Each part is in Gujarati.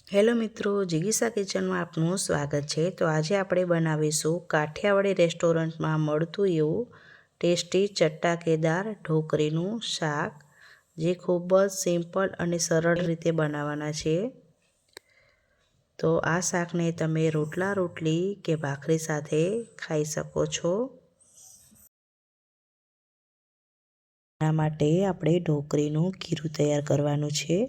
હેલો મિત્રો, જિગીસા કિચનમાં આપનું સ્વાગત છે। તો આજે આપણે બનાવીશું કાઠિયાવાડી રેસ્ટોરન્ટમાં મળતું એવું ટેસ્ટી ચટાકેદાર ઢોકળીનું શાક, જે ખૂબ જ સિમ્પલ અને સરળ રીતે બનાવવાના છે। તો આ શાકને તમે રોટલા, રોટલી કે ભાખરી સાથે ખાઈ શકો છો। એના માટે આપણે ઢોકળીનું ખીરું તૈયાર કરવાનું છે।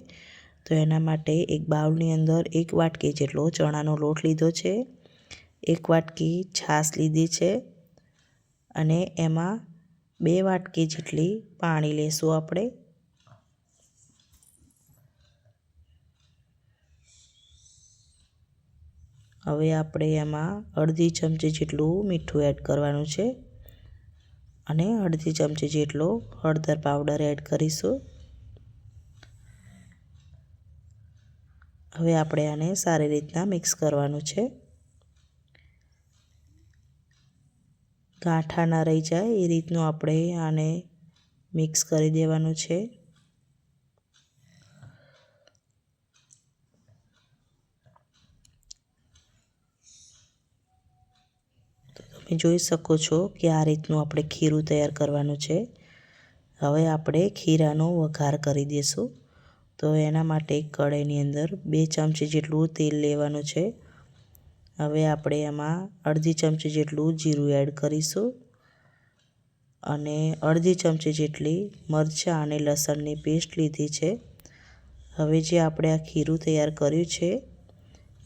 તો એના માટે એક બાઉલની અંદર 1 વાટકી જેટલો ચણાનો લોટ લીધો છે, 1 વાટકી છાશ લીધી છે અને એમાં 2 વાટકી જેટલી પાણી લેશું આપણે। હવે આપણે એમાં અડધી ચમચી જેટલું મીઠું એડ કરવાનું છે અને અડધી ચમચી જેટલો હળદર પાવડર એડ કરીશું। હવે આપણે આને સારી રીતના મિક્સ કરવાનું છે, ગાંઠા ના રહી જાય એ રીતનું આપણે આને મિક્સ કરી દેવાનું છે। તો તમે જોઈ શકો છો કે આ રીતનું આપણે ખીરું તૈયાર કરવાનું છે। હવે આપણે ખીરાનો વઘાર કરી દઈશું। તો એના માટે એક કઢાઈની અંદર 2 ચમચી જેટલું તેલ લેવાનું છે। હવે આપણે એમાં અડધી ચમચી જેટલું જીરું એડ કરીશું અને અડધી ચમચી જેટલી મરચાં અને લસણની પેસ્ટ લીધી છે। હવે જે આપણે આ ખીરું તૈયાર કર્યું છે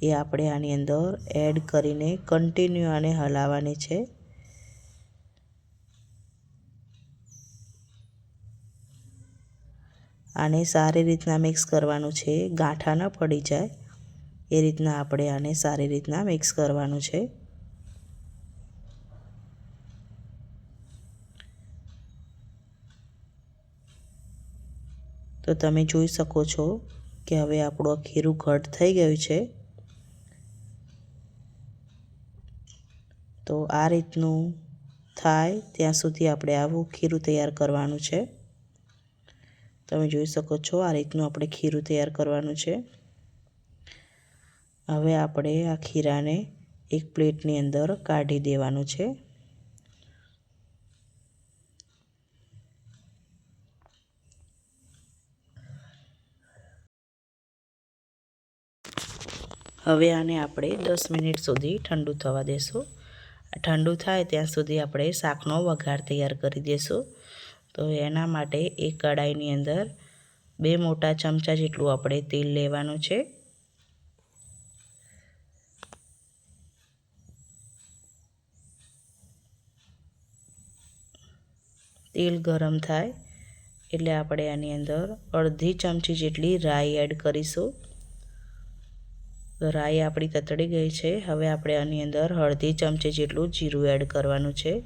એ આપણે આની અંદર એડ કરીને કન્ટિન્યુ આને હલાવવાની છે। આને સારી રીતના મિક્સ કરવાનું છે, ગાંઠા ન પડી જાય એ રીતના આપણે આને સારી રીતના મિક્સ કરવાનું છે। તો તમે જોઈ શકો છો કે હવે આપણું ખીરું ઘટ થઈ ગયું છે। તો આ રીતનું થાય ત્યાં સુધી આપણે આવું ખીરું તૈયાર કરવાનું છે। તમે જોઈ શકો છો આ રીતનું આપણે ખીરું તૈયાર કરવાનું છે। હવે આપણે આ ખીરાને એક પ્લેટની અંદર કાઢી દેવાનું છે। હવે આને આપણે 10 મિનિટ સુધી ઠંડુ થવા દેશું। ઠંડુ થાય ત્યાં સુધી આપણે શાકનો વઘાર તૈયાર કરી દઈશું। તો એના માટે એક કઢાઈની અંદર 2 મોટા ચમચા જેટલું આપણે તેલ લેવાનું છે। તેલ ગરમ થાય એટલે આપણે આની અંદર અડધી ચમચી જેટલી રાઈ એડ કરીશું। તો રાઈ આપણી તતડી ગઈ છે। હવે આપણે આની અંદર અડધી ચમચી જેટલું જીરું એડ કરવાનું છે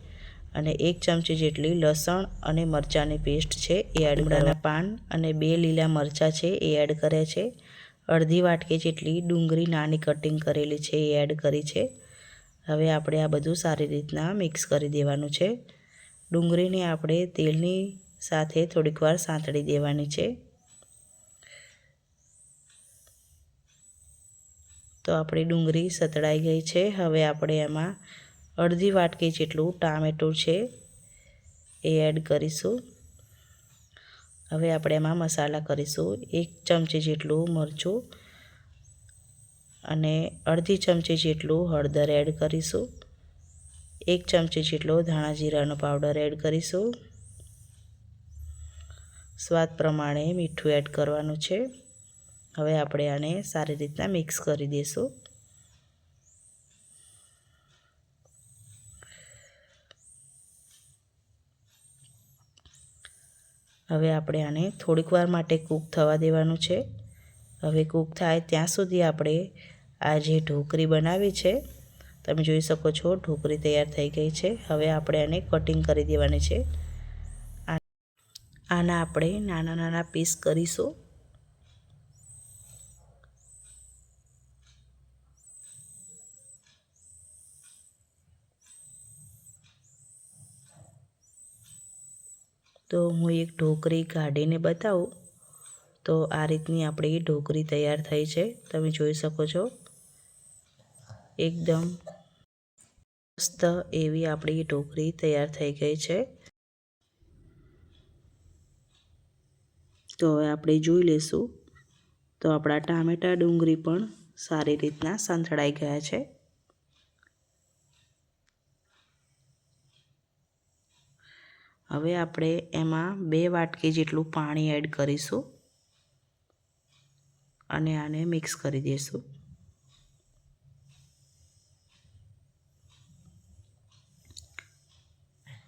અને 1 ચમચી જેટલી લસણ અને મરચાંની પેસ્ટ છે એ એડ કરવાના પાન અને 2 લીલા મરચાં છે એ એડ કર્યા છે। અડધી વાટકી જેટલી ડુંગળી નાની કટિંગ કરેલી છે એ એડ કરી છે। હવે આપણે આ બધું સારી રીતના મિક્સ કરી દેવાનું છે। ડુંગળીને આપણે તેલની સાથે થોડીક વાર સાંતળી દેવાની છે। તો આપણી ડુંગળી સતળાઈ ગઈ છે। હવે આપણે એમાં અડધી વાટકી જેટલું ટામેટું છે એ એડ કરીશું। હવે આપણે એમાં મસાલા કરીશું। 1 ચમચી જેટલું મરચું અને અડધી ચમચી જેટલું હળદર એડ કરીશું। 1 ચમચી જેટલો ધાણા જીરાનો પાવડર એડ કરીશું। સ્વાદ પ્રમાણે મીઠું એડ કરવાનું છે। હવે આપણે આને સારી રીતના મિક્સ કરી દઈશું। હવે આપણે આને થોડીક વાર માટે કૂક થવા દેવાનું છે। હવે કૂક થાય ત્યાં સુધી આપણે આ જે ઢોકળી બનાવી છે, તમે જોઈ શકો છો ઢોકળી તૈયાર થઈ ગઈ છે। હવે આપણે આને કટિંગ કરી દેવાની છે। આના આપણે નાના નાના પીસ કરીશું। તો હું એક ઢોકળી કાઢીને બતાવું તો આ રીતની આપણી ઢોકળી તૈયાર થઈ છે, તમે જોઈ શકો છો। એકદમ મસ્ત એવી આપણી ઢોકળી તૈયાર થઈ ગઈ છે। તો હવે આપણે જોઈ લેશું તો આપણા ટામેટા ડુંગળી પણ સારી રીતના સંતળાઈ ગયા છે। હવે આપણે એમાં 2 વાટકી જેટલું પાણી એડ કરીશું અને આને મિક્સ કરી દઈશું।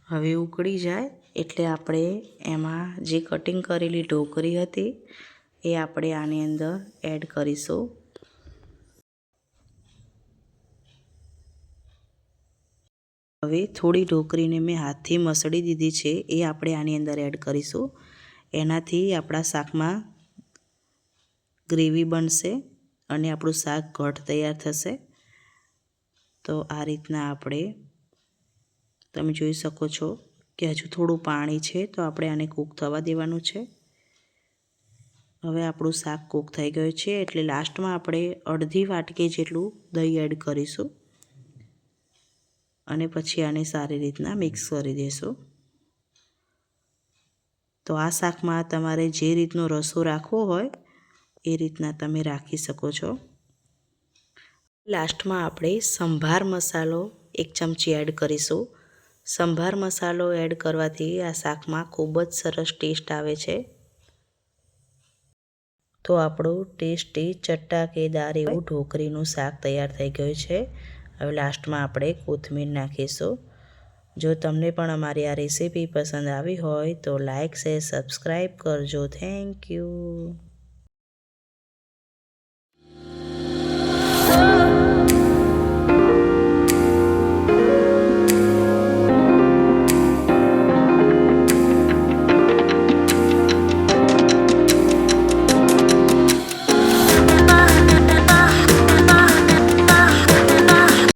હવે ઉકળી જાય એટલે આપણે એમાં જે કટિંગ કરેલી ઢોકળી હતી એ આપણે આની અંદર એડ કરીશું। હવે થોડી ઢોકળીને મેં હાથથી મસળી દીધી છે, એ આપણે આની અંદર એડ કરીશું। એનાથી આપણા શાકમાં ગ્રેવી બનશે અને આપણું શાક ઘટ તૈયાર થશે। તો આ રીતના આપણે તમે જોઈ શકો છો કે હજુ થોડું પાણી છે, તો આપણે આને કૂક થવા દેવાનું છે। હવે આપણું શાક કૂક થઈ ગયું છે એટલે લાસ્ટમાં આપણે અડધી વાટકી જેટલું દહીં એડ કરીશું અને પછી આને સારી રીતના મિક્સ કરી દઈશું। તો આ શાકમાં તમારે જે રીતનો રસો રાખવો હોય એ રીતના તમે રાખી શકો છો। લાસ્ટમાં આપણે સંભાર મસાલો 1 ચમચી એડ કરીશું। સંભાર મસાલો એડ કરવાથી આ શાકમાં ખૂબ જ સરસ ટેસ્ટ આવે છે। તો આપણું ટેસ્ટી ચટાકેદાર એવું ઢોકળીનું શાક તૈયાર થઈ ગયું છે। હવે લાસ્ટમાં આપણે કોથમીર નાખીશું। જો તમને પણ અમારી આ રેસીપી પસંદ આવી હોય તો લાઈક શેર સબસ્ક્રાઈબ કરજો। Thank you.